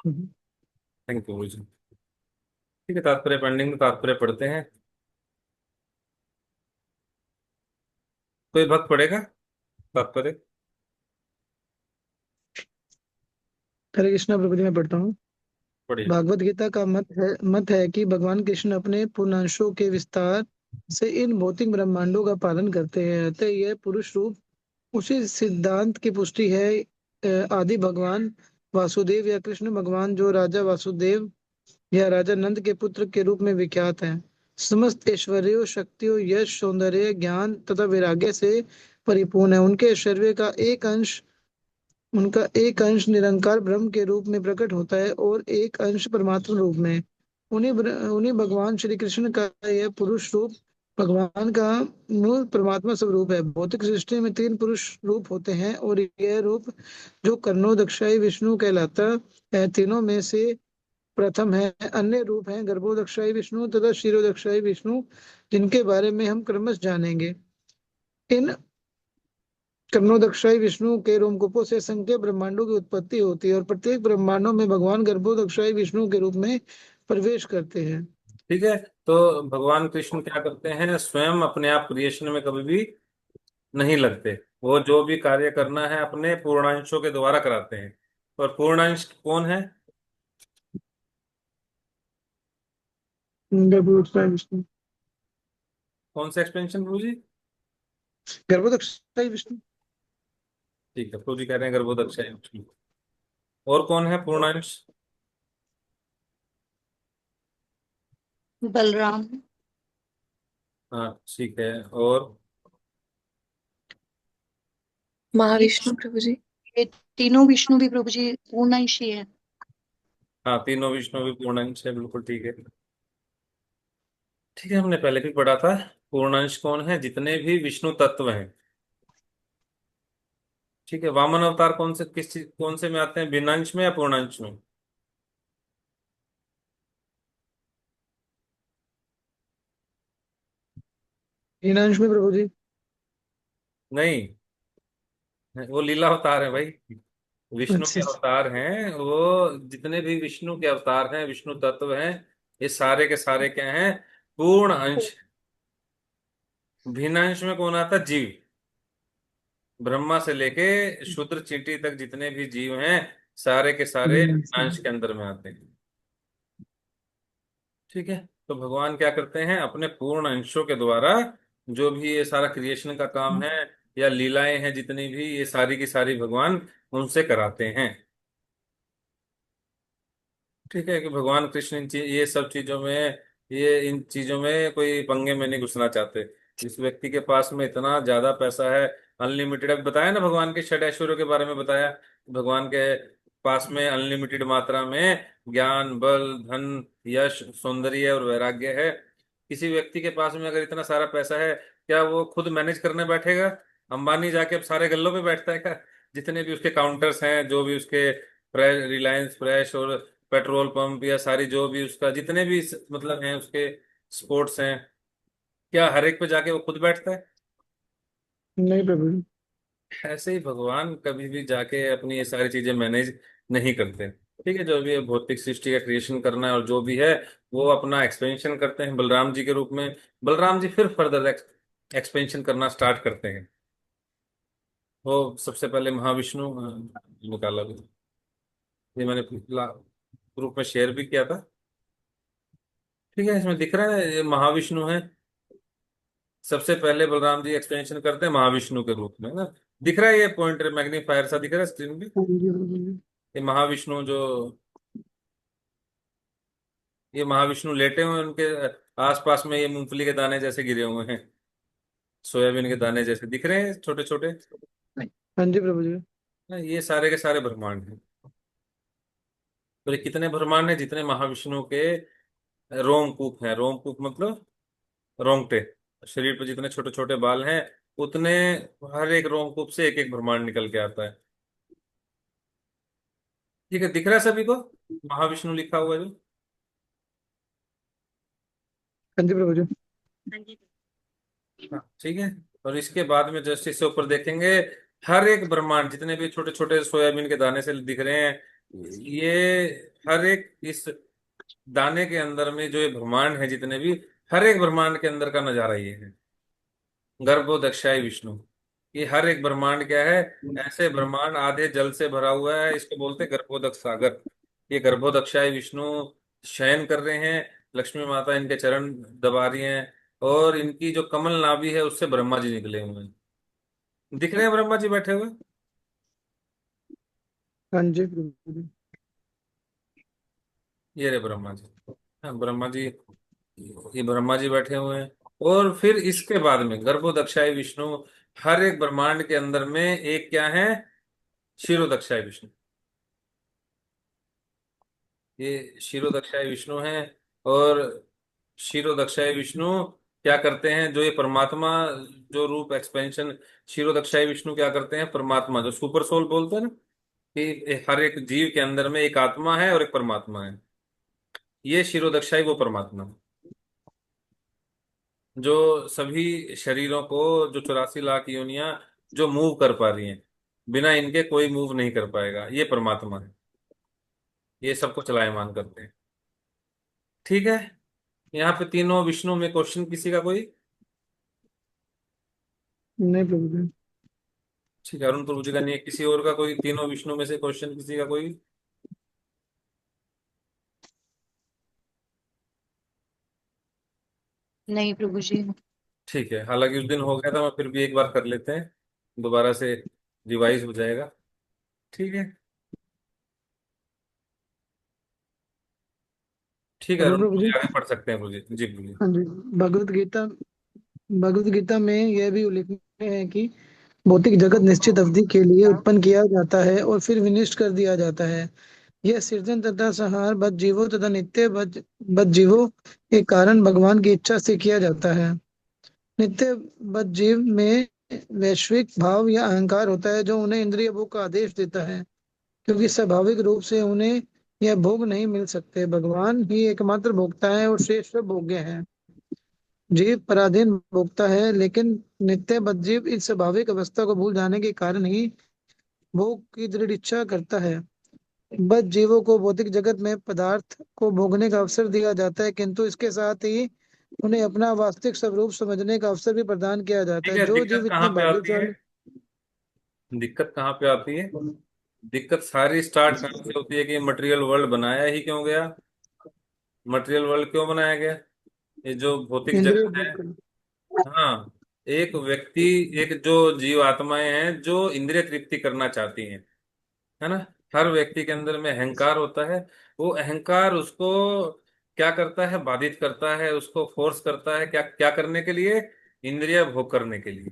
Thank you जी। ठीक है, तात्पर्य पेंडिंग में तात्पर्य पढ़ते हैं। कोई भक्त पढ़ेगा तात्पर्य? हरे कृष्णा प्रभु जी, मैं पढ़ता हूँ। पढ़िए। भागवत गीता का मत है कि भगवान कृष्ण अपने पूर्णांशों के विस्तार से इन भौतिक ब्रह्मांडों का पालन करते हैं, अतः यह पुरुष रूप उसी सिद्धांत की पुष्टि है। आदि भगवान वासुदेव या कृष्ण भगवान, जो राजा वासुदेव या राजा नंद के पुत्र के रूप में विख्यात हैं, समस्त ऐश्वर्यों, शक्तियों, यश, सौंदर्य, ज्ञान तथा वैराग्य से परिपूर्ण है। उनका एक अंश निरंकार ब्रह्म के रूप में प्रकट होता है और एक अंश परमात्मा रूप में। उन्हीं भगवान श्री कृष्ण का यह पुरुष रूप भगवान का मूल परमात्मा स्वरूप है। भौतिक सृष्टि में तीन पुरुष रूप होते हैं और यह रूप, जो कर्णो दक्षाई विष्णु कहलाता है, तीनों में से प्रथम है। अन्य रूप हैं गर्भोदक्षाई विष्णु तथा क्षीरोदक्षाई विष्णु, जिनके बारे में हम क्रमश जानेंगे। इन कर्णोदक्षाई विष्णु के रोमकूपों से असंख्य ब्रह्मांडों की उत्पत्ति होती है और प्रत्येक ब्रह्मांडों में भगवान गर्भोदक्षाई विष्णु के रूप में प्रवेश करते हैं। ठीक है, तो भगवान कृष्ण क्या करते हैं, स्वयं अपने आप क्रिएशन में कभी भी नहीं लगते। वो जो भी कार्य करना है अपने पूर्णांशों के द्वारा कराते हैं। और पूर्णांश कौन है? गर्भोदक्षाई विष्णु। कौन सा एक्सपेंशन प्रभु जी? गर्भोदक्षाई विष्णु। ठीक है, प्रभु जी कह रहे हैं गर्भोदक्ष है। और कौन है पूर्णांश? बलराम। हाँ ठीक है। और ये महाविष्णु प्रभु जी। ये तीनों विष्णु भी प्रभु जी पूर्णांशी है। हाँ, तीनों विष्णु भी पूर्णांश है, बिल्कुल ठीक है। ठीक है, हमने पहले भी पढ़ा था। पूर्णांश कौन है? जितने भी विष्णु तत्व हैं। ठीक है, वामन अवतार कौन से, किस चीज, कौन से में आते हैं, भिन्नांश में या पूर्णांश में? हीनांश में प्रभु जी। नहीं, वो लीला अवतार है भाई। विष्णु के अच्छा अच्छा। अवतार हैं वो। जितने भी विष्णु के अवतार हैं, विष्णु तत्व हैं, ये सारे के सारे क्या हैं? पूर्ण अंश। भिन्न अंश में कौन आता है? जीव। ब्रह्मा से लेके शूद्र चींटी तक जितने भी जीव हैं, सारे के सारे हीनांश में। अंश के अंदर में आते हैं। ठीक है, तो भगवान क्या करते हैं, अपने पूर्ण अंशों के द्वारा जो भी ये सारा क्रिएशन का काम है या लीलाएं हैं जितनी भी, ये सारी की सारी भगवान उनसे कराते हैं। ठीक है, कि भगवान कृष्ण ये सब चीजों में, ये इन चीजों में कोई पंगे में नहीं घुसना चाहते। जिस व्यक्ति के पास में इतना ज्यादा पैसा है, अनलिमिटेड, अब बताया ना भगवान के षड ऐश्वर्यों के बारे में बताया। भगवान के पास में अनलिमिटेड मात्रा में ज्ञान, बल, धन, यश, सौंदर्य और वैराग्य है। किसी व्यक्ति के पास में अगर इतना सारा पैसा है, क्या वो खुद मैनेज करने बैठेगा? अंबानी जाके अब सारे गल्लों पे बैठता है क्या? जितने भी उसके काउंटर्स हैं, जो भी उसके रिलायंस फ्रेश और पेट्रोल पंप या सारी जो भी उसका जितने भी मतलब हैं उसके स्पोर्ट्स हैं, क्या हर एक पे जाके वो खुद बैठता है? नहीं प्रभु जी। ऐसे ही भगवान कभी भी जाके अपनी ये सारी चीजें मैनेज नहीं करते। ठीक है, जो भी है भौतिक सृष्टि का क्रिएशन करना है और जो भी है, वो अपना एक्सपेंशन करते हैं बलराम जी के रूप में। बलराम जी फिर फर्दर एक्सपेंशन करना स्टार्ट करते हैं। वो सबसे पहले महाविष्णु निकाला भी, ये मैंने ग्रुप में शेयर भी किया था। ठीक है, इसमें दिख रहा है ये महाविष्णु है। सबसे पहले बलराम जी एक्सपेंशन करते हैं महाविष्णु के रूप में ना। दिख रहा है ये पॉइंटर मैग्नीफायर सा दिख रहा है स्क्रीन पे? हाँ जी प्रभु जी। ये महाविष्णु जो, ये महाविष्णु लेटे हुए हैं, उनके आसपास में ये मूंगफली के दाने जैसे गिरे हुए हैं, सोयाबीन के दाने जैसे दिख रहे हैं, छोटे छोटे। हाँ जी प्रभु जी। ये सारे के सारे ब्रह्मांड हैं। तो ये कितने ब्रह्मांड हैं? जितने महाविष्णु के रोमकूप हैं। रोमकूप मतलब रोंगटे। शरीर पर जितने छोटे छोटे बाल हैं, उतने हर एक रोमकूप से एक एक ब्रह्मांड निकल के आता है। ठीक है, दिख रहा है सभी को महाविष्णु लिखा हुआ है जो? हाँ जी प्रभु जी। हाँ जी। हाँ ठीक है। और इसके बाद में जस्ट इससे ऊपर देखेंगे, हर एक ब्रह्मांड जितने भी छोटे छोटे सोयाबीन के दाने से दिख रहे हैं, ये हर एक इस दाने के अंदर में जो ये ब्रह्मांड है, जितने भी, हर एक ब्रह्मांड के अंदर का नजारा ये है। गर्भो दक्षाई विष्णु, ये हर एक ब्रह्मांड क्या है? ऐसे ब्रह्मांड आधे जल से भरा हुआ है, इसको बोलते हैं गर्भोदक सागर। ये गर्भोदक्षाई विष्णु शयन कर रहे हैं, लक्ष्मी माता इनके चरण दबा रही हैं, और इनकी जो कमल नाभि है उससे ब्रह्मा जी निकले हुए हैं। दिख रहे हैं ब्रह्मा जी बैठे हुए? हाँ जी प्रभु जी। ये रे ब्रह्मा जी। हाँ, ब्रह्मा जी, ये ब्रह्मा जी बैठे हुए हैं। और फिर इसके बाद में गर्भोदक्षाई विष्णु, हर एक ब्रह्मांड के अंदर में एक क्या है? क्षीरोदक्षाई विष्णु। ये क्षीरोदक्षाई विष्णु हैं। और क्षीरोदक्षाई विष्णु क्या करते हैं? जो ये परमात्मा, जो रूप एक्सपेंशन, क्षीरोदक्षाई विष्णु क्या करते हैं? परमात्मा, जो सुपर सोल बोलते हैं ना, कि हर एक जीव के अंदर में एक आत्मा है और एक परमात्मा है। ये क्षीरोदक्षाई वो परमात्मा है जो सभी शरीरों को, जो 84 लाख योनियां जो मूव कर पा रही हैं, बिना इनके कोई मूव नहीं कर पाएगा, ये परमात्मा है। ये सबको चलायमान करते हैं। ठीक है। यहाँ पे तीनों विष्णु में क्वेश्चन किसी का कोई? नहीं प्रभु जी। ठीक है, अरुण प्रभु जी का नहीं है, किसी और का कोई तीनों विष्णु में से क्वेश्चन किसी का कोई? नहीं प्रभु जी। ठीक है, हालांकि उस दिन हो गया था, मैं फिर भी एक बार कर लेते हैं, दोबारा से रिवाइज हो जाएगा। ठीक है। ठीक है, हेलो अरुण प्रभु प्रभु जी जी। आगे पढ़ सकते हैं, प्रभु जी जी बोलिए। हाँ जी। भगवत गीता भगवत गीता में यह भी उल्लेखनीय है कि भौतिक जगत निश्चित अवधि के लिए उत्पन्न किया जाता है और फिर विनष्ट कर दिया जाता है। यह सृजन तथा संहार बद्ध जीवों तथा नित्य बद्ध जीवों के कारण भगवान की इच्छा से किया जाता है। नित्य बद्ध जीव में वैश्विक भाव या अहंकार होता है जो उन्हें इंद्रिय भोग का आदेश देता है, क्योंकि स्वाभाविक रूप से उन्हें यह भोग नहीं मिल सकते। भगवान ही एकमात्र भोक्ता है और श्रेष्ठ भोग्य है। जीव पराधीन भोक्ता है, लेकिन नित्य बद्ध जीव इस स्वाभाविक अवस्था को भूल जाने के कारण ही भोग की दृढ़ इच्छा करता है। बद्ध जीवों को भौतिक जगत में पदार्थ को भोगने का अवसर दिया जाता है, किंतु इसके साथ ही उन्हें अपना वास्तविक स्वरूप समझने का अवसर भी प्रदान किया जाता ठीक है। है, जो दिक्कत जीव कहाँ इतने पे आती है? भाग्यशाली। दिक्कत कहाँ पे आती है? दिक्कत सारी स्टार्ट कहाँ से होती है कि मटेरियल वर्ल्ड बनाया ही क्यों गया? मटेरियल वर्ल्ड क्यों बनाया गया? ये जो भौतिक इंद्रिय जगत है। भोग कर। हाँ, एक व्यक्ति, एक जो जीव आत्माएं हैं जो इंद्रिय तृप्ति करना चाहती हैं, है ना? हर व्यक्ति के अंदर में अहंकार होता है। वो अहंकार उसको क्या करता है? बाधित करता है, उसको फोर्स करता है, क्या क्या करने के लिए? इंद्रिय भोग करने के लिए।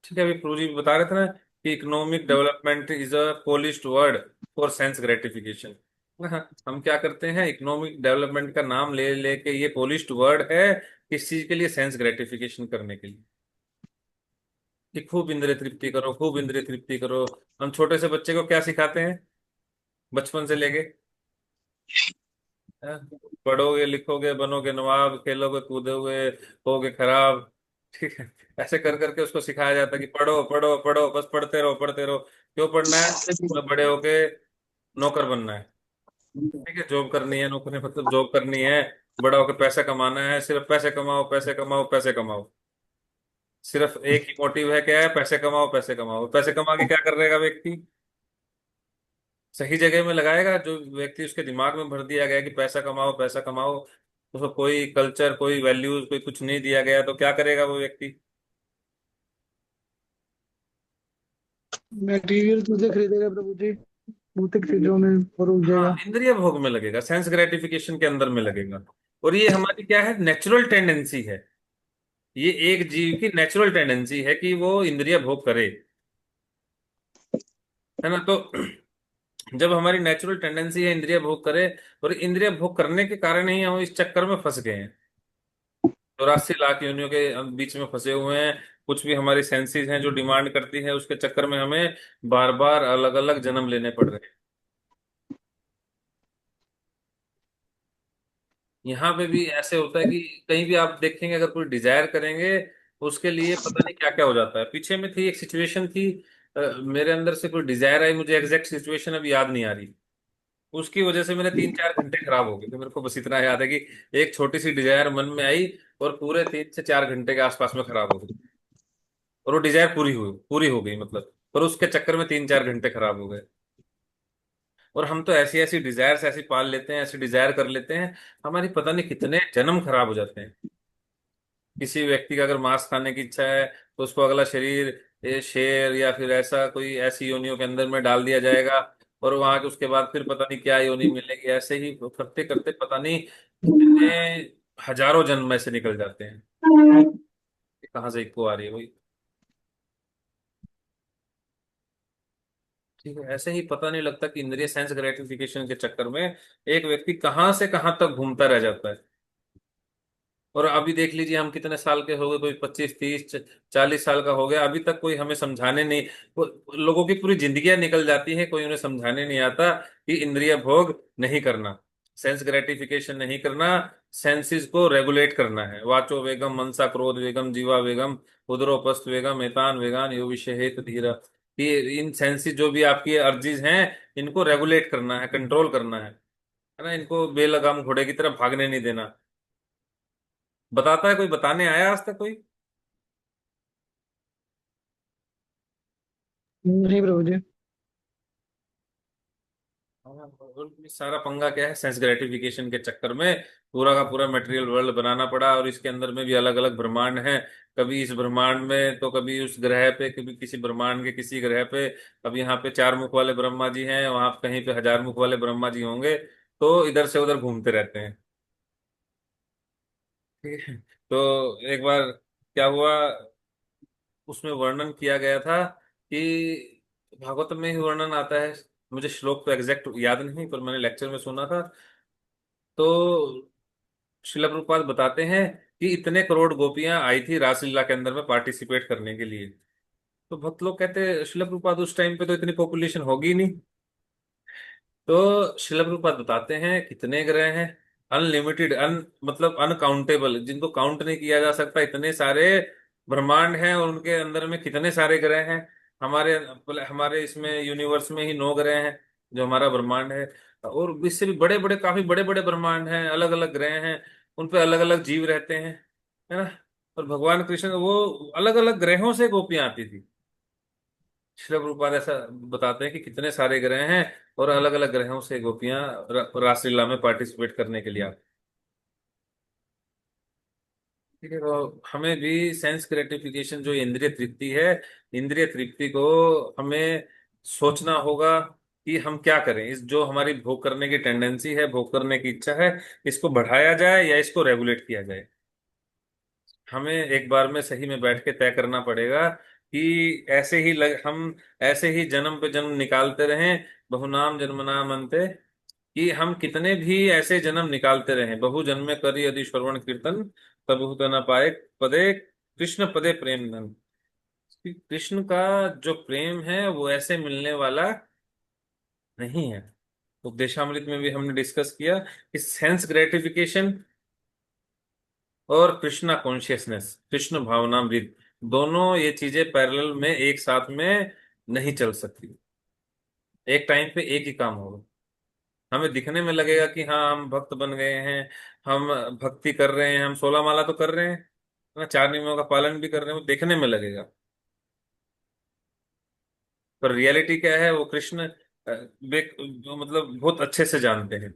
ठीक है, अभी प्रभु जी बता रहे थे ना कि economic development is a polished word for sense gratification. हम क्या करते हैं? इकोनॉमिक डेवलपमेंट का नाम ले लेके, ये पोलिश्ड वर्ड है किस चीज के लिए? सेंस ग्रेटिफिकेशन करने के लिए, कि खूब इंद्रिय तृप्ति करो, खूब इंद्रिय तृप्ति करो। हम छोटे से बच्चे को क्या सिखाते हैं बचपन से लेके? हाँ? पढ़ोगे लिखोगे बनोगे नवाब, खेलोगे कूदोगे होगे खराब। ठीक है, ऐसे कर करके उसको सिखाया जाता है कि पढ़ो पढ़ो पढ़ो, बस पढ़ते रहो पढ़ते रहो। क्यों पढ़ना है? मतलब बड़े होके नौकर बनना है। ठीक है, जॉब करनी है, नौकरी मतलब जॉब करनी है। बड़ा होकर पैसा कमाना है, सिर्फ पैसे कमाओ पैसे कमाओ पैसे कमाओ। सिर्फ एक ही मोटिव है, क्या है? पैसे कमाओ पैसे कमाओ। पैसे कमा के क्या कर रहेगा व्यक्ति? सही जगह में लगाएगा? जो व्यक्ति उसके दिमाग में भर दिया गया कि पैसा कमाओ पैसा कमाओ, उसको कोई कल्चर, कोई वैल्यूज, कोई कुछ नहीं दिया गया, तो क्या करेगा वो व्यक्ति? मटेरियल चीजें खरीदेगा प्रभु जी, भौतिक चीजों में और हाँ, उलझेगा। इंद्रिय भोग में लगेगा, सेंस ग्रेटिफिकेशन के अंदर में लगेगा। और ये हमारी क्या है? नेचुरल टेंडेंसी है। ये एक जीव की नेचुरल टेंडेंसी है कि वो इंद्रिय भोग करे, है ना? तो जब हमारी नेचुरल टेंडेंसी है इंद्रिय भोग करे, और इंद्रिय भोग करने के कारण ही हम इस चक्कर में फंस गए हैं। 84 लाख योनियों के हम बीच में फंसे हुए हैं। कुछ भी हमारी सेंसेस हैं जो डिमांड करती है, उसके चक्कर में हमें बार बार अलग अलग जन्म लेने पड़ रहे हैं। यहाँ पे भी ऐसे होता है कि कहीं भी आप देखेंगे, अगर कोई डिजायर करेंगे, उसके लिए पता नहीं क्या क्या हो जाता है। पीछे में थी एक सिचुएशन थी, मेरे अंदर से कोई डिजायर आई, मुझे एग्जैक्ट सिचुएशन अब याद नहीं आ रही, उसकी वजह से मेरे 3-4 घंटे खराब हो गए। तो मेरे को बस इतना याद है कि एक छोटी सी डिजायर मन में आई और पूरे 3 से 4 घंटे के आसपास में खराब हो गई, और वो डिजायर पूरी हो गई मतलब, पर उसके चक्कर में 3-4 घंटे खराब हो गए। और हम तो ऐसी ऐसी डिजायर्स ऐसी पाल लेते हैं, ऐसी डिजायर कर लेते हैं, हमारी पता नहीं कितने जन्म खराब हो जाते हैं। किसी व्यक्ति का अगर मांस खाने की इच्छा है तो उसको अगला शरीर ये शेर या फिर ऐसा कोई ऐसी योनियों के अंदर में डाल दिया जाएगा, और वहां के उसके बाद फिर पता नहीं क्या योनि मिलेगी, ऐसे ही करते करते पता नहीं कितने हजारों जन्म ऐसे निकल जाते हैं। ये कहाँ से इको आ रही है वही। ठीक है, ऐसे ही पता नहीं लगता कि इंद्रिय सेंस ग्रेटिफिकेशन के चक्कर में एक व्यक्ति कहाँ से कहाँ तक घूमता रह जाता है। और अभी देख लीजिए हम कितने साल के हो गए, कोई 25-30-40 साल का हो गया, अभी तक कोई हमें समझाने नहीं, लोगों की पूरी जिंदगियां निकल जाती है, कोई उन्हें समझाने नहीं आता कि इंद्रिय भोग नहीं करना, सेंस ग्रेटिफिकेशन नहीं करना, सेंसेस को रेगुलेट करना है। वाचो वेगम मनसा क्रोध वेगम जीवा वेगम उदरोपस्थ वेगम एतान वेगान यो विषहेत धीरा। ये इन सेंसेस जो भी आपकी अर्जीज हैं, इनको रेगुलेट करना है, कंट्रोल करना है ना, इनको बेलगाम घोड़े की तरह भागने नहीं देना। बताता है कोई, बताने आया आज तक कोई? नहीं प्रभु जी। हाँ, और ये सारा पंगा क्या है, सेंस ग्रेटिफिकेशन के चक्कर में पूरा का पूरा मटेरियल वर्ल्ड बनाना पड़ा, और इसके अंदर में भी अलग अलग ब्रह्मांड हैं। कभी इस ब्रह्मांड में तो कभी उस ग्रह पे, कभी किसी ब्रह्मांड के किसी ग्रह पे, अब यहाँ पे 4 मुख वाले ब्रह्मा जी हैं, वहां कहीं पे 1000 मुख वाले ब्रह्मा जी होंगे, तो इधर से उधर घूमते रहते हैं। ठीक है, तो एक बार क्या हुआ, उसमें वर्णन किया गया था कि भागवत में ही वर्णन आता है, मुझे श्लोक तो एग्जैक्ट याद नहीं, पर मैंने लेक्चर में सुना था। तो श्रील प्रभुपाद बताते हैं कि इतने करोड़ गोपियां आई थी रासलीला के अंदर में पार्टिसिपेट करने के लिए। तो भक्त लोग कहते हैं श्रील प्रभुपाद उस टाइम पे तो इतनी पॉपुलेशन होगी ही नहीं। तो श्रील प्रभुपाद बताते हैं कितने ग्रह हैं, अनलिमिटेड, मतलब अनकाउंटेबल, जिनको काउंट नहीं किया जा सकता, इतने सारे ब्रह्मांड हैं, और उनके अंदर में कितने सारे ग्रह हैं। हमारे हमारे इसमें यूनिवर्स में ही 9 ग्रह हैं, जो हमारा ब्रह्मांड है। और इससे भी बड़े बड़े, काफी बड़े बड़े ब्रह्मांड हैं, अलग अलग ग्रह हैं, उन पे अलग अलग जीव रहते हैं, है ना। और भगवान कृष्ण वो अलग अलग ग्रहों से गोपियां आती थी। श्रील प्रभुपाद ऐसा बताते हैं कि कितने सारे ग्रह हैं, और अलग अलग ग्रहों से गोपियां रासलीला में पार्टिसिपेट करने के लिए आती। ठीक है, तो हमें भी सेंस ग्रेटिफिकेशन जो इंद्रिय तृप्ति है, इंद्रिय तृप्ति को हमें सोचना होगा कि हम क्या करें, इस जो हमारी भोग करने की टेंडेंसी है, भोग करने की इच्छा है, इसको बढ़ाया जाए या इसको रेगुलेट किया जाए। हमें एक बार में सही में बैठ के तय करना पड़ेगा कि हम ऐसे ही जन्म पे जन्म निकालते रहें, बहुनाम जन्मनाम अंते, कि हम कितने भी ऐसे जन्म निकालते रहें, बहु जन्मे करी यदि श्रवण कीर्तन तबहुत न पाए पदे कृष्ण पदे प्रेम धन। कृष्ण का जो प्रेम है वो ऐसे मिलने वाला नहीं है। उपदेशामृत में भी हमने डिस्कस किया कि सेंस ग्रेटिफिकेशन और कृष्णा कॉन्शियसनेस, कृष्ण भावनामृत, दोनों ये चीजें पैरेलल में एक साथ में नहीं चल सकती। एक टाइम पे एक ही काम होगा। हमें दिखने में लगेगा कि हाँ हम भक्त बन गए हैं, हम भक्ति कर रहे हैं, हम 16 माला तो कर रहे हैं, है ना, 4 नियमों का पालन भी कर रहे हैं, वो देखने में लगेगा। पर रियलिटी क्या है, वो कृष्ण मतलब बहुत अच्छे से जानते हैं।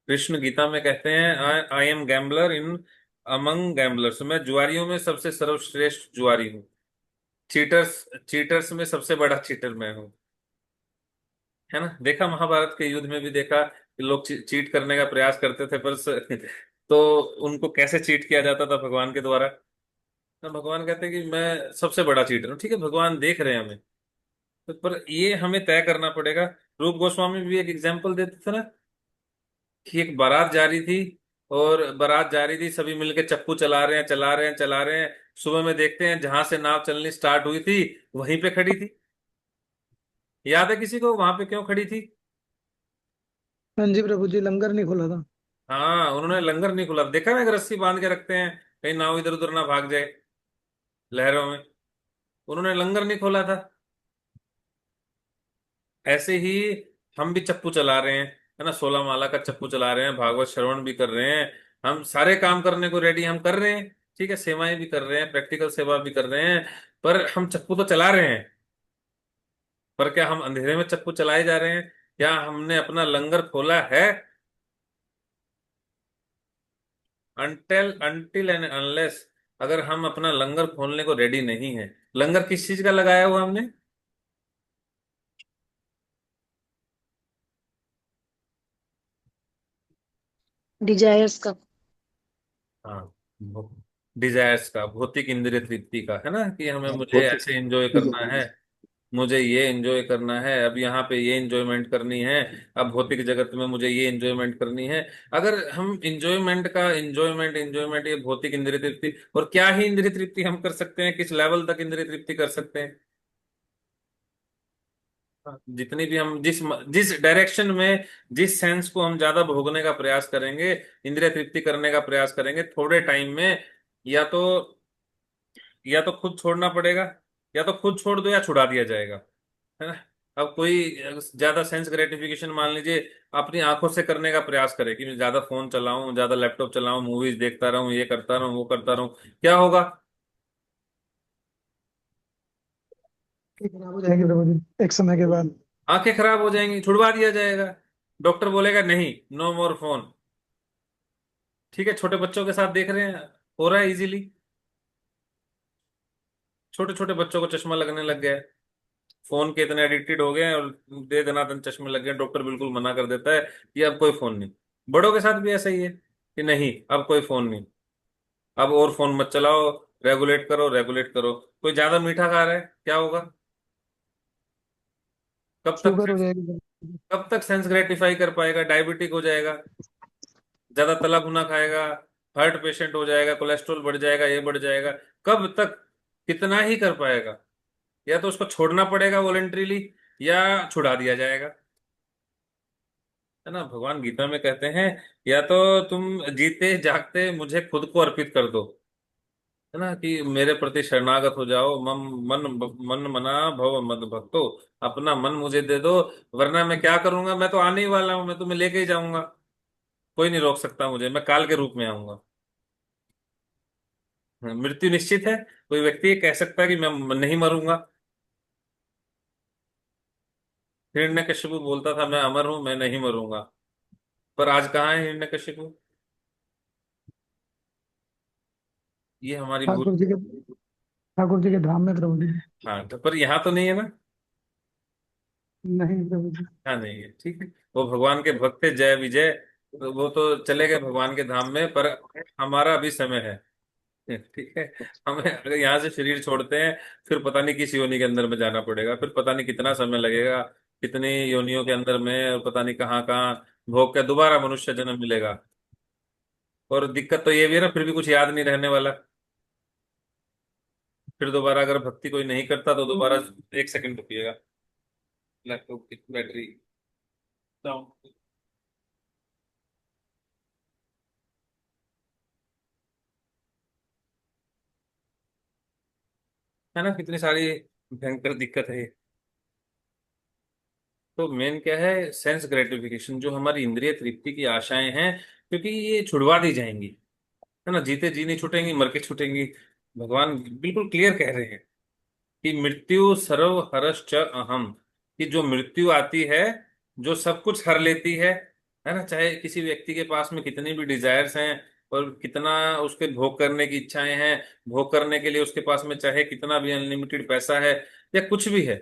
कृष्ण गीता में कहते हैं, I am gambler in among gamblers, मैं जुआरियों में सबसे सर्वश्रेष्ठ जुआरी हूँ। चीटर्स चीटर्स में सबसे बड़ा चीटर मैं हूँ। है ना, देखा महाभारत के युद्ध में भी देखा कि लोग चीट करने का प्रयास करते थे, पर तो उनको कैसे चीट किया जाता था भगवान के द्वारा। तो भगवान कहते हैं कि मैं सबसे बड़ा चीटर हूँ। ठीक है, भगवान देख रहे हैं हमें, तो पर ये हमें तय करना पड़ेगा। रूप गोस्वामी भी एक एग्जाम्पल देते थे ना, कि एक बारात जा रही थी, और बारात जा रही थी, सभी मिलके चप्पू चला रहे हैं, चला रहे हैं, चला रहे हैं। सुबह में देखते हैं जहां से नाव चलनी स्टार्ट हुई थी वहीं पे खड़ी थी। याद है किसी को वहां पे क्यों खड़ी थी? हाँ जी प्रभु जी, लंगर नहीं खुला था। हाँ, उन्होंने लंगर नहीं खुला, देखा ना, एक रस्सी बांध के रखते हैं कहीं नाव इधर उधर ना भाग जाए लहरों में। उन्होंने लंगर नहीं खोला था। ऐसे ही हम भी चप्पू चला रहे हैं, है ना, 16 माला का चप्पू चला रहे हैं, भागवत श्रवण भी कर रहे हैं, हम सारे काम करने को रेडी हम कर रहे हैं, ठीक है, सेवाएं भी कर रहे हैं, प्रैक्टिकल सेवा भी कर रहे हैं, पर हम चप्पू तो चला रहे हैं। पर क्या हम अंधेरे में चप्पू चलाए जा रहे हैं? क्या हमने अपना लंगर खोला है? अनटिल एंड अनलेस अगर हम अपना लंगर खोलने को रेडी नहीं है, लंगर किस चीज का लगाया हुआ हमने? डिजायर्स का। हाँ, डिजायर्स का, भौतिक इंद्रिय तृप्ति का, है ना, कि हमें, मुझे भौतिक। ऐसे एंजॉय करना है, मुझे ये एंजॉय करना है, अब यहाँ पे ये एंजॉयमेंट करनी है, अब भौतिक जगत में मुझे ये एंजॉयमेंट करनी है। अगर हम एंजॉयमेंट का एंजॉयमेंट एंजॉयमेंट, ये भौतिक इंद्रिय तृप्ति, और क्या ही इंद्रिय तृप्ति हम कर सकते हैं, किस लेवल तक इंद्रिय तृप्ति कर सकते हैं? जितनी भी हम जिस जिस डायरेक्शन में, जिस सेंस को हम ज्यादा भोगने का प्रयास करेंगे, इंद्रिय तृप्ति करने का प्रयास करेंगे, थोड़े टाइम में या तो या तो खुद छोड़ना पड़ेगा, या तो खुद छोड़ दो या छुड़ा दिया जाएगा, है ना। अब कोई ज्यादा सेंस ग्रेटिफिकेशन मान लीजिए अपनी आंखों से करने का प्रयास करे, कि मैं ज्यादा फोन चलाऊं, ज्यादा लैपटॉप चलाऊं, मूवीज देखता रहूं, ये करता रहूं, वो करता रहूं, क्या होगा? खराब हो जाएगी प्रभु जी एक समय के बाद। आंखें खराब हो जाएंगी, छुड़वा दिया जाएगा। डॉक्टर बोलेगा नहीं, नो मोर फोन। ठीक है, छोटे बच्चों के साथ देख रहे हैं, हो रहा है इजीली, छोटे छोटे बच्चों को चश्मा लगने लग गया है, फोन के इतने एडिक्टेड हो गए हैं, और दे दनादन चश्मे लग गए, डॉक्टर बिल्कुल मना कर देता है कि अब कोई फोन नहीं। बड़ों के साथ भी ऐसा ही है कि नहीं, अब कोई फोन नहीं, अब और फोन मत चलाओ, रेगुलेट करो, रेगुलेट करो। कोई ज्यादा मीठा खा रहा है, क्या होगा? कब तक शुगर हो जाएगी। कब तक सेंस ग्रेटिफाई कर पाएगा? डायबिटिक हो जाएगा, ज्यादा तला भुना खाएगा, हार्ट पेशेंट हो जाएगा, कोलेस्ट्रॉल बढ़ जाएगा, ये बढ़ जाएगा। कब तक, कितना ही कर पाएगा? या तो उसको छोड़ना पड़ेगा वॉलेंट्रीली, या छुड़ा दिया जाएगा, है ना। भगवान गीता में कहते हैं, या तो तुम जीते जागते मुझे खुद को अर्पित कर दो, है ना, कि मेरे प्रति शरणागत हो जाओ, मन मन मना भव मद भक्तो, अपना मन मुझे दे दो, वरना मैं क्या करूंगा, मैं तो आने ही वाला हूं, मैं तुम्हें लेके ही जाऊंगा, कोई नहीं रोक सकता मुझे, मैं काल के रूप में आऊंगा। मृत्यु निश्चित है, कोई व्यक्ति ये कह सकता है कि मैं नहीं मरूंगा? हिरण्यकशिपु बोलता था मैं अमर हूं, मैं नहीं मरूंगा, पर आज कहाँ है हिरण्यकशिपु? ये हमारी भूल। ठाकुर जी के धाम में प्रभु जी। हाँ, तो पर यहाँ तो नहीं है ना। नहीं प्रभु जी। हाँ, नहीं है, ठीक है। वो भगवान के भक्त थे, जय विजय, तो वो तो चले गए भगवान के धाम में, पर हमारा अभी समय है, ठीक है। हमें अगर यहाँ से शरीर छोड़ते हैं, फिर पता नहीं किस योनि के अंदर में जाना पड़ेगा, फिर पता नहीं कितना समय लगेगा, कितनी योनियों के अंदर में, और पता नहीं कहाँ कहाँ भोग के दोबारा मनुष्य जन्म मिलेगा। और दिक्कत तो ये भी है ना, फिर भी कुछ याद नहीं रहने वाला, फिर दोबारा अगर भक्ति कोई नहीं करता तो दोबारा, एक सेकंड रुकिएगा, लैपटॉप की बैटरी डाउन, है ना, कितनी सारी भयंकर दिक्कत है ये। तो मेन क्या है, सेंस ग्रेटिफिकेशन, जो हमारी इंद्रिय तृप्ति की आशाएं हैं, क्योंकि ये छुड़वा दी जाएंगी, है ना, जीते जी नहीं छूटेंगी, मर के छूटेंगी। भगवान बिल्कुल क्लियर कह रहे हैं कि मृत्यु सर्व हरश्च अहम, कि जो मृत्यु आती है, जो सब कुछ हर लेती है ना, चाहे किसी व्यक्ति के पास में कितनी भी डिजायर्स हैं, और कितना उसके भोग करने की इच्छाएं हैं, भोग करने के लिए उसके पास में चाहे कितना भी अनलिमिटेड पैसा है, या कुछ भी है,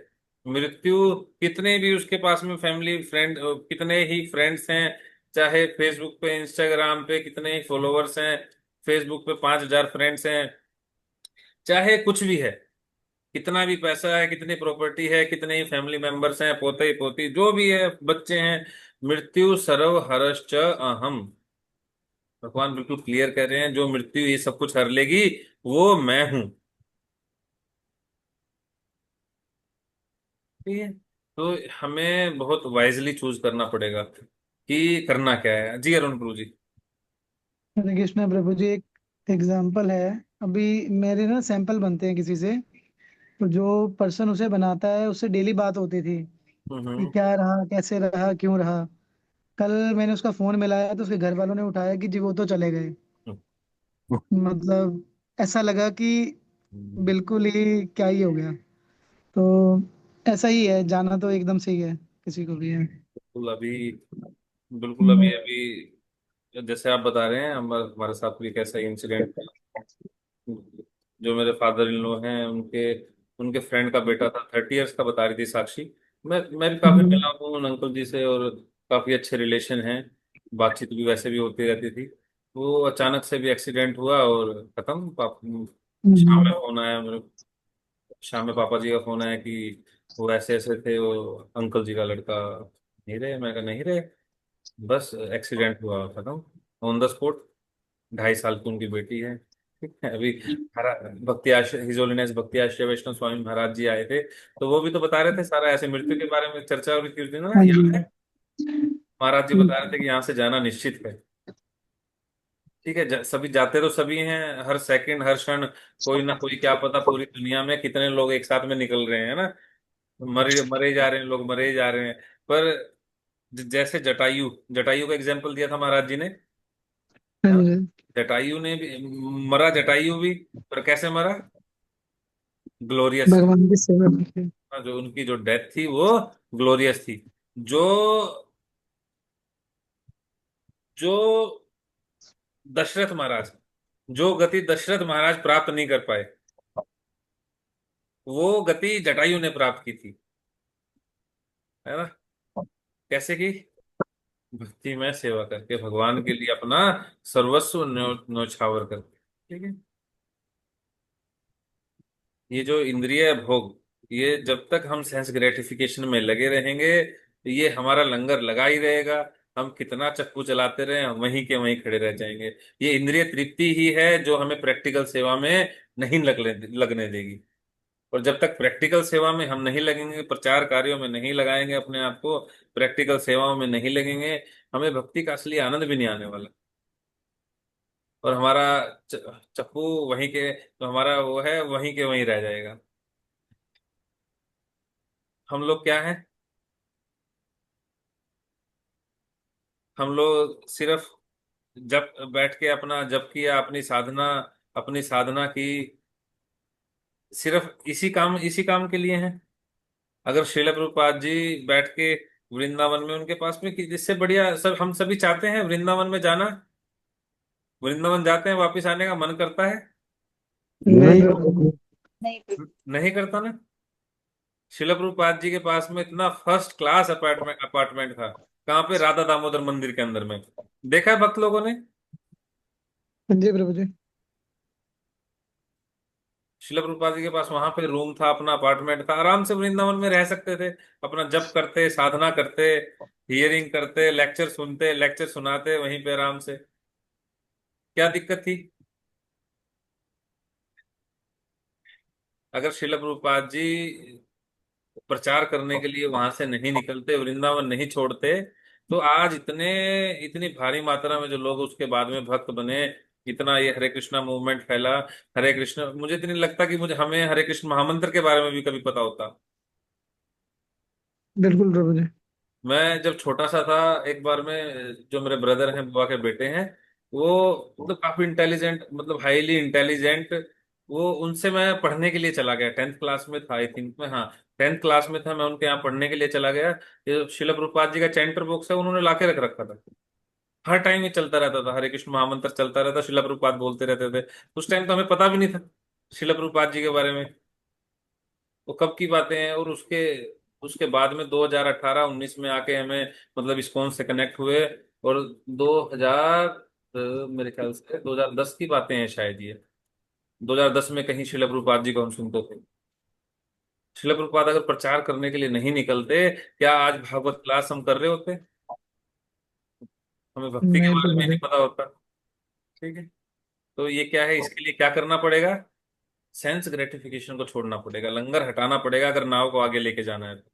मृत्यु, कितने भी उसके पास में फैमिली फ्रेंड, कितने ही फ्रेंड्स हैं, चाहे फेसबुक पे, इंस्टाग्राम पे कितने ही फॉलोअर्स हैं, फेसबुक पे 5,000 फ्रेंड्स हैं, चाहे कुछ भी है, कितना भी पैसा है, कितनी प्रॉपर्टी है, कितने ही फैमिली मेंबर्स हैं, पोते पोती जो भी है, बच्चे हैं, मृत्यु सर्व हरश्च अहम। भगवान बिल्कुल क्लियर कह रहे हैं, जो मृत्यु ये सब कुछ हर लेगी, वो मैं हूं। ठीक है, तो हमें बहुत वाइजली चूज करना पड़ेगा कि करना क्या है। जी अरुण प्रभु जी। हरे कृष्णा प्रभु जी। एक एग्जाम्पल है। अभी मेरे ना सैंपल बनते हैं किसी से, तो जो पर्सन उसे बनाता है उससे डेली बात होती थी। कि हम्म। क्या रहा, कैसे रहा, क्यों रहा। कल मैंने उसका फोन मिलाया तो उसके घर वालों ने उठाया कि जी वो तो चले गए। मतलब ऐसा लगा कि हम्म। बिल्कुल ही क्या ही हो गया। तो ऐसा ही है, जाना तो एकदम से ही है, किसी को भी है। बिल्कुल अभी, बिल्कुल हम्म। अभी अभी जैसे आप बता रहे हैं, हमारे हमारे साथ भी एक ऐसा इंसिडेंट, जो मेरे फादर इन लॉ हैं, उनके उनके फ्रेंड का बेटा था, 30 इयर्स का, बता रही थी साक्षी। मैं भी काफी हम्म। मिला हूँ उन अंकल जी से, और काफी अच्छे रिलेशन हैं, बातचीत भी वैसे भी होती रहती थी। वो अचानक से भी एक्सीडेंट हुआ और खत्म। शाम में हम्म। फोन आया मेरे, शाम में पापा जी का फोन आया कि वो ऐसे ऐसे थे, वो अंकल जी का लड़का नहीं रहे। मैं कहा नहीं रहे, बस एक्सीडेंट हुआ, खत्म, ऑन द स्पॉट। 2.5 साल की उनकी बेटी है। ठीक है, अभी भक्ति आश्रय, हिज होलीनेस भक्ति आश्रय वैष्णव स्वामी महाराज जी आए थे, तो वो भी तो बता रहे थे सारा, ऐसे मृत्यु के बारे में चर्चा हो रही थी उस दिन ना, हाँ जी। याद है? महाराज जी बता रहे थे कि यहाँ से जाना निश्चित है। ठीक है, सभी जाते तो सभी हैं, हर सेकंड हर क्षण कोई ना कोई, क्या पता पूरी दुनिया में कितने लोग एक साथ में निकल रहे हैं ना, मरे मरे जा रहे हैं लोग, मरे जा रहे हैं। पर जैसे जटायु, जटायु का एग्जाम्पल दिया था महाराज जी ने, हाँ है ना? जी। जटायु ने भी मरा, जटायु भी, पर कैसे मरा? ग्लोरियस। भगवान की सेवा करके। जो उनकी जो डेथ थी वो ग्लोरियस थी। जो जो दशरथ महाराज, जो गति दशरथ महाराज प्राप्त नहीं कर पाए, वो गति जटायु ने प्राप्त की थी, है ना? कैसे की? भक्ति में सेवा करके, भगवान के लिए अपना सर्वस्व न्यौछावर करके। ठीक है, ये जो इंद्रिय भोग, ये जब तक हम सेंस ग्रेटिफिकेशन में लगे रहेंगे, ये हमारा लंगर लगा ही रहेगा। हम कितना चक्कू चलाते रहे, हम वहीं के वहीं खड़े रह जाएंगे। ये इंद्रिय तृप्ति ही है जो हमें प्रैक्टिकल सेवा में नहीं लगने देगी। और जब तक प्रैक्टिकल सेवा में हम नहीं लगेंगे, प्रचार कार्यों में नहीं लगाएंगे अपने आप को, प्रैक्टिकल सेवाओं में नहीं लगेंगे, हमें भक्ति का असली आनंद भी नहीं आने वाला। और हमारा चप्पू वहीं के, तो हमारा वो है वहीं के वहीं रह जाएगा। हम लोग क्या है? हम लोग सिर्फ जब बैठ के अपना जप किया, अपनी साधना की, सिर्फ इसी काम के लिए है। अगर श्रील प्रभुपाद जी बैठ के वृंदावन में, उनके पास में जिससे बढ़िया सब, हम सभी चाहते हैं वृंदावन में जाना, वृंदावन जाते हैं, वापस आने का मन करता है? नहीं प्रभु। नहीं। नहीं करता ना। श्रील प्रभुपाद जी के पास में इतना फर्स्ट क्लास अपार्टमेंट था, कहाँ पे? राधा दामोदर मंदिर के अंदर में। देखा है भक्त लोगों ने? हाँ जी प्रभु जी। शिला प्रभुपाद जी के पास वहां पे रूम था, अपना अपार्टमेंट था, आराम से वृंदावन में रह सकते थे, अपना जप करते, साधना करते, हियरिंग करते, लेक्चर सुनते, लेक्चर सुनाते वहीं पे आराम से। क्या दिक्कत थी? अगर शिला प्रभुपाद जी प्रचार करने के लिए वहां से नहीं निकलते, वृंदावन नहीं छोड़ते, तो आज इतनी भारी मात्रा में जो लोग उसके बाद में भक्त बने, इतना ये हरे कृष्णा मूवमेंट फैला। हरे कृष्ण, मुझे इतनी लगता कि मुझे हमें हरे कृष्ण महामंत्र के बारे में भी कभी पता होता। बिल्कुल प्रभु जी। मैं जब छोटा सा था, एक बार में, जो मेरे ब्रदर हैं, बुआ के बेटे हैं, वो मतलब काफी इंटेलिजेंट, मतलब हाईली इंटेलिजेंट, वो उनसे मैं पढ़ने के लिए चला गया, 10th क्लास में था आई थिंक मैं, हाँ 10th क्लास में था, मैं उनके यहाँ पढ़ने के लिए चला गया। ये शिला प्रभुपाद जी का चैंटर बॉक्स है, उन्होंने लाके रख रखा था। हर टाइम ये चलता रहता था, हरे कृष्ण महामंत्र चलता रहता, शिला प्रभुपाद बोलते रहते थे। उस टाइम तो हमें पता भी नहीं था शिला प्रभुपाद जी के बारे में, वो कब की बातें हैं। और उसके उसके बाद में 2018-19 में आके हमें, मतलब इस्कॉन से कनेक्ट हुए। और 2000, मेरे ख्याल से 2010 की बातें हैं शायद ये, 2010 में कहीं शिला प्रभुपाद जी को हम सुनते थे। शिला प्रभुपाद अगर प्रचार करने के लिए नहीं निकलते, क्या आज भागवत क्लास हम कर रहे होते? हमें भक्ति के नहीं बारे प्रभु में नहीं जी। पता होता। ठीक है, तो ये क्या है, इसके लिए क्या करना पड़ेगा? सेंस ग्रेटिफिकेशन को छोड़ना पड़ेगा, लंगर हटाना पड़ेगा, अगर नाव को आगे लेके जाना है तो।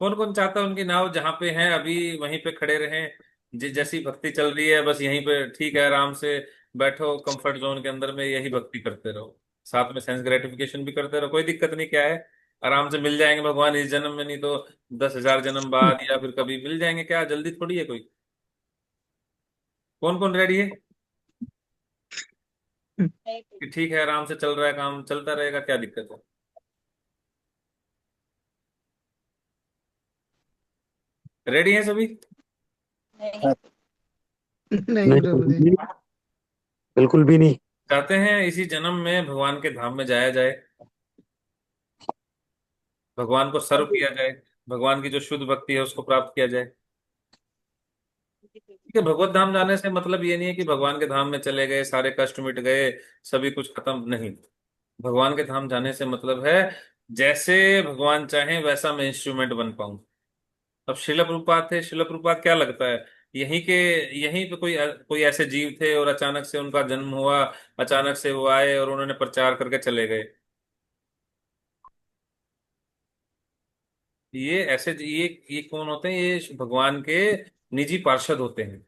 कौन कौन चाहता है उनकी नाव जहां पे है अभी वहीं पे खड़े रहें? जैसी भक्ति चल रही है बस यहीं पे ठीक है, आराम से बैठो कंफर्ट जोन के अंदर में, यही भक्ति करते रहो, साथ में सेंस ग्रेटिफिकेशन भी करते रहो, कोई दिक्कत नहीं, क्या है? आराम से मिल जाएंगे भगवान इस जन्म में, नहीं तो 10,000 जन्म बाद या फिर कभी मिल जाएंगे, क्या जल्दी थोड़ी है कोई। कौन कौन रेडी है कि ठीक है आराम से चल रहा है, काम चलता रहेगा, क्या दिक्कत है। रेडी है सभी। नहीं नहीं, प्रभु बिल्कुल जी। भी बिल्कुल भी नहीं। चाहते हैं इसी जन्म में भगवान के धाम में जाया जाए, भगवान को सर्व किया जाए, भगवान की जो शुद्ध भक्ति है उसको प्राप्त किया जाए। ठीक है, भगवत धाम जाने से मतलब ये नहीं है कि भगवान के धाम में चले गए सारे कष्ट मिट गए, सभी कुछ खत्म, नहीं। भगवान के धाम जाने से मतलब है जैसे भगवान चाहे वैसा मैं इंस्ट्रूमेंट बन पाऊं। अब शिला प्रभुपाद थे, शिला प्रभुपाद क्या लगता है, यहीं के, यहीं पे कोई कोई ऐसे जीव थे और अचानक से उनका जन्म हुआ, अचानक से वो आए और उन्होंने प्रचार करके चले गए। ये ऐसे ये कौन होते हैं, ये भगवान के निजी पार्षद होते हैं।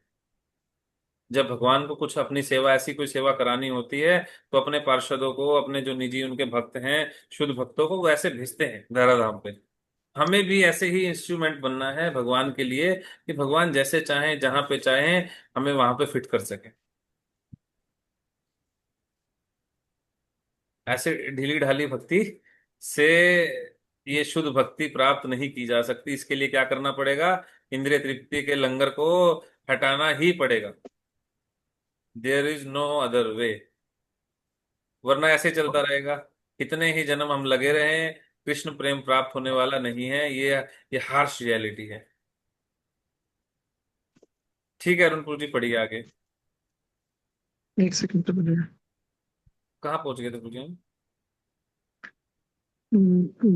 जब भगवान को कुछ अपनी सेवा, ऐसी कोई सेवा करानी होती है, तो अपने पार्षदों को, अपने जो निजी उनके भक्त हैं, शुद्ध भक्तों को, वो ऐसे भेजते हैं धराधाम पे। हमें भी ऐसे ही इंस्ट्रूमेंट बनना है भगवान के लिए, कि भगवान जैसे चाहें, जहां पे चाहें, हमें वहां पे फिट कर सके। ऐसे ढीली ढाली भक्ति से ये शुद्ध भक्ति प्राप्त नहीं की जा सकती। इसके लिए क्या करना पड़ेगा, इंद्रिय तृप्ति के लंगर को हटाना ही पड़ेगा। There is no other way. वरना ऐसे चलता रहेगा, कितने ही जन्म हम लगे रहे, कृष्ण प्रेम प्राप्त होने वाला नहीं है। ये हार्श रियलिटी है। ठीक है अरुणपुर जी, पढ़िए आगे। एक सेकंड प्रभु जी। कहाँ पहुंच गए थे पूजी हम।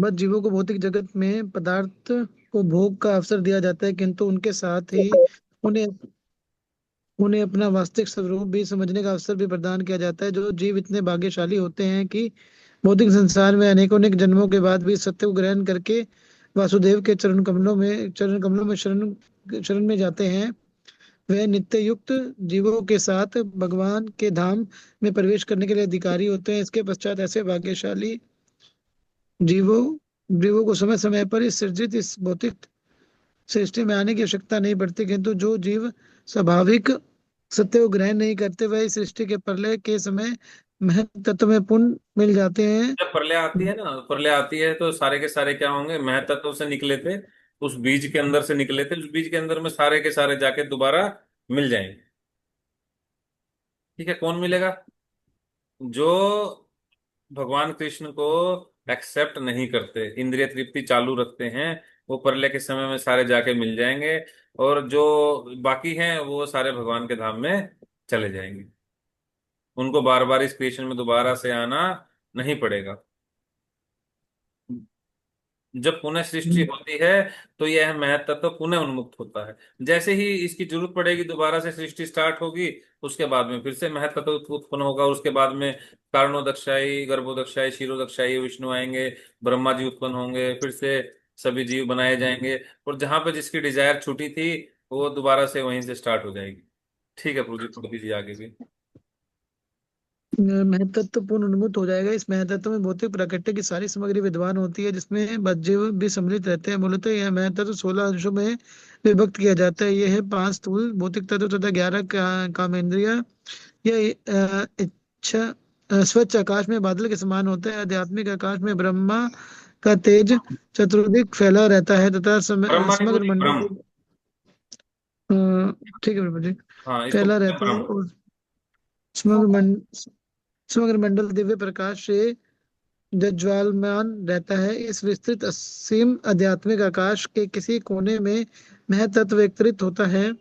बस जीवों को भौतिक जगत में पदार्थ को भोग का अवसर दिया जाता है, किंतु उनके साथ ही उन्हें उन्हें अपना वास्तविक स्वरूप भी समझने का अवसर भी प्रदान किया जाता है। जो जीव इतने भाग्यशाली होते हैं कि भौतिक संसार में अनेकों अनेक जन्मों के बाद भी सत्य को ग्रहण करके वासुदेव के चरण कमलों में शरण शरण में जाते हैं, वे नित्य युक्त जीवों के साथ भगवान के धाम में प्रवेश करने के लिए अधिकारी होते हैं। इसके पश्चात ऐसे भाग्यशाली जीवों जीवों को समय समय पर इस भौतिक सृष्टि में आने की आवश्यकता नहीं पड़ती, किंतु जो जीव स्वाभाविक सत्य को ग्रहण नहीं करते, वह इस सृष्टि के प्रलय के समय महत तत्व में पुण्य मिल जाते हैं। जब प्रलय आती है ना, प्रलय आती है तो सारे के सारे क्या होंगे, महतत्व से निकले थे, उस बीज के अंदर से निकले थे, उस बीज के अंदर में सारे के सारे जाके दोबारा मिल जाएंगे। ठीक है, कौन मिलेगा, जो भगवान कृष्ण को एक्सेप्ट नहीं करते, इंद्रिय तृप्ति चालू रखते हैं, वो प्रलय के समय में सारे जाके मिल जाएंगे। और जो बाकी हैं वो सारे भगवान के धाम में चले जाएंगे। उनको बार बार इस क्रिएशन में दोबारा से आना नहीं पड़ेगा। जब पुनः सृष्टि होती है तो यह महत्व तो पुनः उन्मुक्त होता है। जैसे ही इसकी जरूरत पड़ेगी दोबारा से सृष्टि स्टार्ट होगी, उसके बाद में फिर से महत्व तो उत्पन्न होगा। उसके बाद में कारणोदक्षाई, गर्भोदक्षाई, क्षीरोदक्षाई विष्णु आएंगे, ब्रह्मा जी उत्पन्न होंगे, फिर से सभी जीव बनाए जाएंगे। और जहां पे जिसकी डिजायर छूटी थी, वो दोबारा से वहीं से स्टार्ट हो जाएगी। ठीक है प्रभु जी, थोड़ी दीजिए आगे भी। महतत्व पूर्ण उन्मुक्त हो जाएगा। इस महतत्व में भौतिक प्राकृतिक की सारी सामग्री विद्वान होती है, जिसमें बज्जीव भी सम्मिलित रहते हैं। मूलतः यह महतत्व 16 अंशों में विभक्त किया जाता है। यह है 5 स्थूल भौतिक तत्व तथा 11 कामेंद्रिय। यह इच्छा स्वच्छ आकाश में बादल के समान होता है। आध्यात्मिक आकाश में ब्रह्मा का तेज चतुर्दिक फैला रहता है तथा ब्रह्मा नहीं समग्र पूजी, मंडल ब्रह्म। अ, ठीक है प्रभु जी। हाँ, इसको फैला बोलते हैं रहता है ब्रह्म। और समग्र समग्र मंडल दिव्य प्रकाश से जज्वालमान रहता है। इस विस्तृत असीम आध्यात्मिक आकाश के किसी कोने में महतत्व वितरित होता है,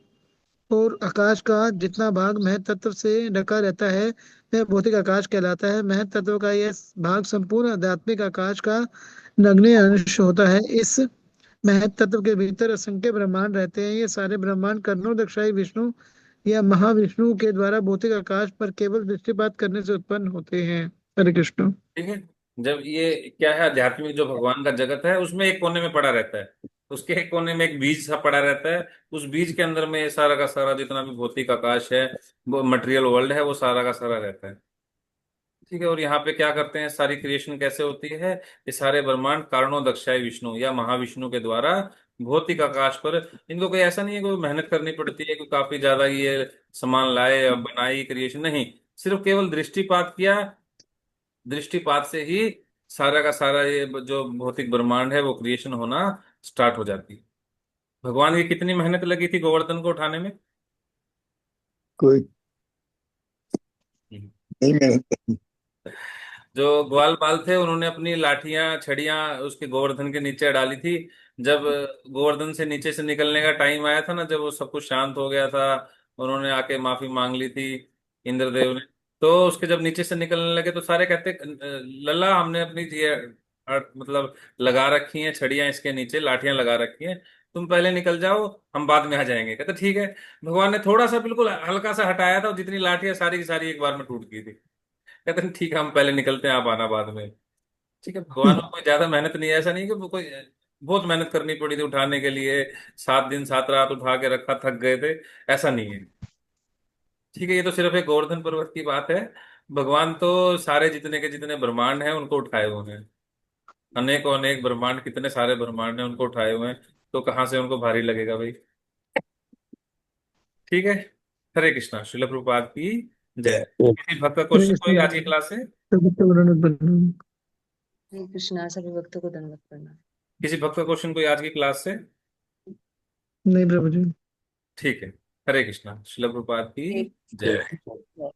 और आकाश का जितना भाग महतत्व से ढका रहता है, वह भौतिक आकाश कहलाता है। महतत्व का यह भाग संपूर्ण आध्यात्मिक आकाश का नगण्य अंश होता है। इस महतत्व के भीतर असंख्य ब्रह्मांड रहते हैं। ये सारे ब्रह्मांड कर्णोदक्षाई विष्णु या महाविष्णु के द्वारा भौतिक आकाश पर केवल दृष्टिपात करने से उत्पन्न होते हैं। हरे कृष्ण। ठीक है, जब ये क्या है, आध्यात्मिक जो भगवान का जगत है उसमें एक कोने में पड़ा रहता है, उसके एक कोने में एक बीज सा पड़ा रहता है। उस बीज के अंदर में ये सारा का सारा जितना भी भौतिक आकाश है, वो मटेरियल वर्ल्ड है, वो सारा का सारा रहता है। ठीक है। और यहाँ पे क्या करते हैं, सारी क्रिएशन कैसे होती है, ये सारे ब्रह्मांड कारणों दक्षाय विष्णु या महाविष्णु के द्वारा भौतिक आकाश पर, इनको कोई ऐसा नहीं है कोई मेहनत करनी पड़ती है, कोई काफी ज्यादा ये सामान लाए अब बनाई क्रिएशन, नहीं। सिर्फ केवल दृष्टिपात किया, दृष्टिपात से ही सारा का सारा ये जो भौतिक ब्रह्मांड है वो क्रिएशन होना स्टार्ट हो जाती है। भगवान की कितनी मेहनत लगी थी गोवर्धन को उठाने में? कोई नहीं नहीं। जो ग्वाल बाल थे उन्होंने अपनी लाठियां छड़ियां उसके गोवर्धन के नीचे डाली थी। जब गोवर्धन से नीचे से निकलने का टाइम आया था ना, जब वो सब कुछ शांत हो गया था, उन्होंने आके माफी मांग ली थी इंद्रदेव ने। तो उसके जब नीचे से निकलने लगे तो सारे कहते, लल्ला हमने अपनी ये मतलब लगा रखी हैं छड़ियां इसके नीचे, लाठियां लगा रखी हैं, तुम पहले निकल जाओ, हम बाद में आ जाएंगे। कहते ठीक है। भगवान ने थोड़ा सा बिल्कुल हल्का सा हटाया था और जितनी लाठियां सारी की सारी एक बार में टूट गई थी। कहते हैं ठीक है, हम पहले निकलते हैं, आप आना बाद में। ठीक है, भगवान को कोई ज्यादा मेहनत नहीं है, ऐसा नहीं कि वो कोई बहुत मेहनत करनी पड़ी थी उठाने के लिए, 7 दिन 7 रात उठा के रखा, थक गए थे, ऐसा नहीं है। ठीक है, ये तो सिर्फ एक गोवर्धन पर्वत की बात है। भगवान तो सारे जितने के जितने ब्रह्मांड हैं उनको उठाए हुए हैं। अनेकों अनेक ब्रह्मांड, कितने सारे ब्रह्मांड हैं उनको उठाए हुए हैं। तो कहाँ से उनको भारी लगेगा भाई। ठीक है। हरे कृष्णा, श्रील प्रभुपाद की जय। किसी भक्त का हरे क्वेश्चन कोई आज की कृष्ण। क्लास से? हरे कृष्णा, सभी भक्तों को दंडवत प्रणाम। किसी भक्त का क्वेश्चन कोई आज की क्लास से? नहीं प्रभु जी। ठीक है। हरे कृष्णा, श्रील प्रभुपाद की हरे जय। कृष्णा।